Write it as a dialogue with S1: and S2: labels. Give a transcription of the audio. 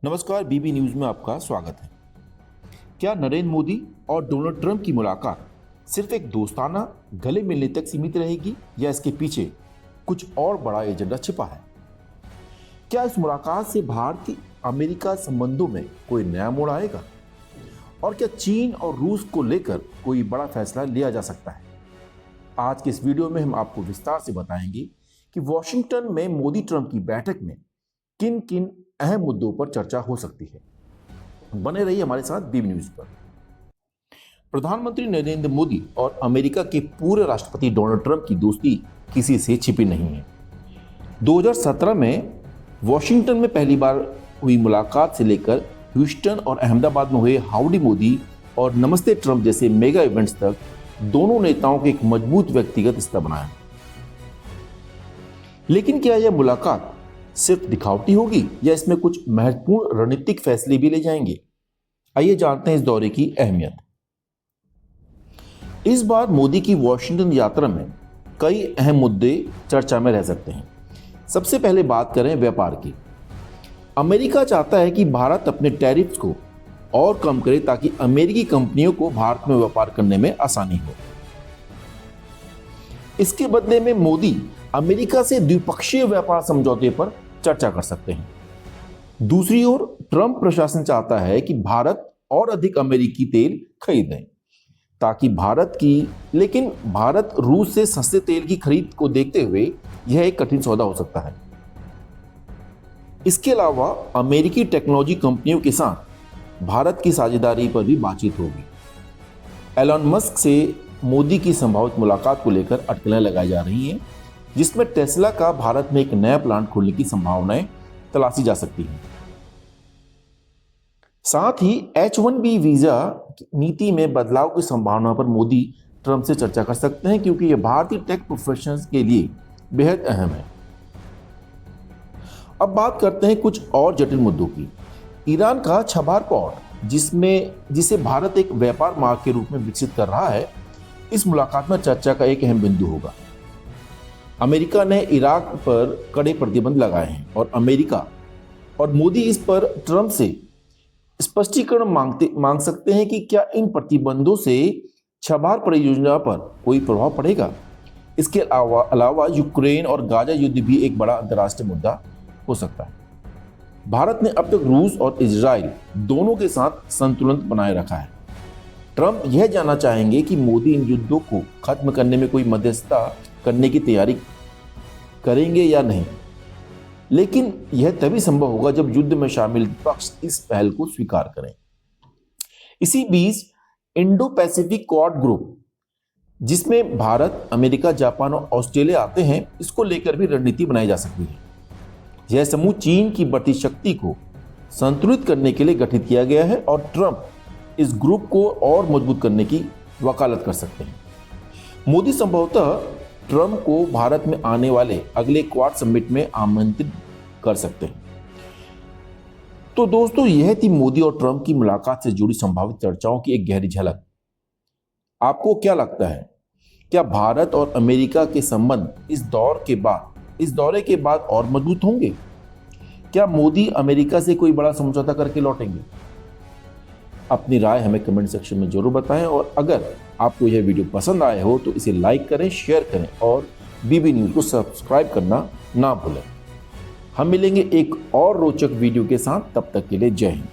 S1: नमस्कार, बीबी न्यूज में आपका स्वागत है। क्या नरेंद्र मोदी और डोनाल्ड ट्रंप की मुलाकात सिर्फ एक दोस्ताना गले मिलने तक सीमित रहेगी या इसके पीछे कुछ और बड़ा एजेंडा छिपा है? क्या इस मुलाकात से भारतीय अमेरिका संबंधों में कोई नया मोड़ आएगा? और क्या चीन और रूस को लेकर कोई बड़ा फैसला लिया जा सकता है? आज के इस वीडियो में हम आपको विस्तार से बताएंगे कि वॉशिंगटन में मोदी ट्रंप की बैठक में किन किन अहम मुद्दों पर चर्चा हो सकती है। बने रहिए हमारे साथ बीबी न्यूज पर। प्रधानमंत्री नरेंद्र मोदी और अमेरिका के पूर्व राष्ट्रपति डोनाल्ड ट्रंप की दोस्ती किसी से छिपी नहीं है। 2017 में वॉशिंगटन में पहली बार हुई मुलाकात से लेकर ह्यूस्टन और अहमदाबाद में हुए हाउडी मोदी और नमस्ते ट्रंप जैसे मेगा इवेंट्स तक दोनों नेताओं के एक मजबूत व्यक्तिगत रिश्ता बनाया। लेकिन क्या यह मुलाकात सिर्फ दिखावटी होगी या इसमें कुछ महत्वपूर्ण रणनीतिक फैसले भी ले जाएंगे? आइए जानते हैं इस दौरे की अहमियत। इस बार मोदी की वॉशिंगटन यात्रा में कई अहम मुद्दे चर्चा में रह सकते हैं। सबसे पहले बात करें व्यापार की। अमेरिका चाहता है कि भारत अपने टैरिफ्स को और कम करे ताकि अमेरिकी कंपनियों को भारत में व्यापार करने में आसानी हो। इसके बदले में मोदी अमेरिका से द्विपक्षीय व्यापार समझौते पर चर्चा कर सकते हैं। दूसरी ओर ट्रंप प्रशासन चाहता है कि भारत और अधिक अमेरिकी तेल खरीदें ताकि भारत रूस से सस्ते तेल की खरीद को देखते हुए यह एक कठिन सौदा हो सकता है। इसके अलावा अमेरिकी टेक्नोलॉजी कंपनियों के साथ भारत की साझेदारी पर भी बातचीत होगी। एलन मस्क से मोदी की संभावित मुलाकात को लेकर अटकलें लगाई जा रही हैं, जिसमें टेस्ला का भारत में एक नया प्लांट खोलने की संभावनाएं तलाशी जा सकती हैं। साथ ही H-1B वीजा नीति में बदलाव की संभावना पर मोदी ट्रंप से चर्चा कर सकते हैं, क्योंकि यह भारतीय टेक प्रोफेशनल्स के लिए बेहद अहम है। अब बात करते हैं कुछ और जटिल मुद्दों की। ईरान का छबार पोर्ट, जिसे भारत एक व्यापार मार्ग के रूप में विकसित कर रहा है, इस मुलाकात में चर्चा का एक अहम बिंदु होगा। अमेरिका ने इराक पर कड़े प्रतिबंध लगाए हैं और अमेरिका और मोदी इस पर ट्रंप से स्पष्टीकरण मांग सकते हैं कि क्या इन प्रतिबंधों से छबार परियोजना पर कोई प्रभाव पड़ेगा। इसके अलावा यूक्रेन और गाजा युद्ध भी एक बड़ा अंतर्राष्ट्रीय मुद्दा हो सकता है। भारत ने अब तक रूस और इजराइल दोनों के साथ संतुलन बनाए रखा है। ट्रंप यह जानना चाहेंगे कि मोदी इन युद्धों को खत्म करने में कोई मध्यस्थता करने की तैयारी करेंगे या नहीं, लेकिन यह तभी संभव होगा जब युद्ध में शामिल पक्ष इस पहल को स्वीकार करें। इसी बीच इंडो पैसिफिक क्वाड ग्रुप, जिसमें भारत, अमेरिका, जापान और ऑस्ट्रेलिया आते हैं, इसको लेकर भी रणनीति बनाई जा सकती है। यह समूह चीन की बढ़ती शक्ति को संतुलित करने के लिए गठित किया गया है और ट्रंप इस ग्रुप को और मजबूत करने की वकालत कर सकते हैं। मोदी संभवतः ट्रंप को भारत में आने वाले अगले क्वाड समिट में आमंत्रित कर सकते हैं। तो दोस्तों, यह थी मोदी और ट्रंप की मुलाकात से जुड़ी संभावित चर्चाओं की एक गहरी झलक। आपको क्या लगता है, क्या भारत और अमेरिका के संबंध इस दौरे के बाद और मजबूत होंगे? क्या मोदी अमेरिका से कोई बड़ा समझौता करके लौटेंगे? अपनी राय हमें कमेंट सेक्शन में जरूर बताएं और अगर आपको यह वीडियो पसंद आया हो तो इसे लाइक करें, शेयर करें और बीबी न्यूज को सब्सक्राइब करना ना भूलें। हम मिलेंगे एक और रोचक वीडियो के साथ, तब तक के लिए जय हिंद।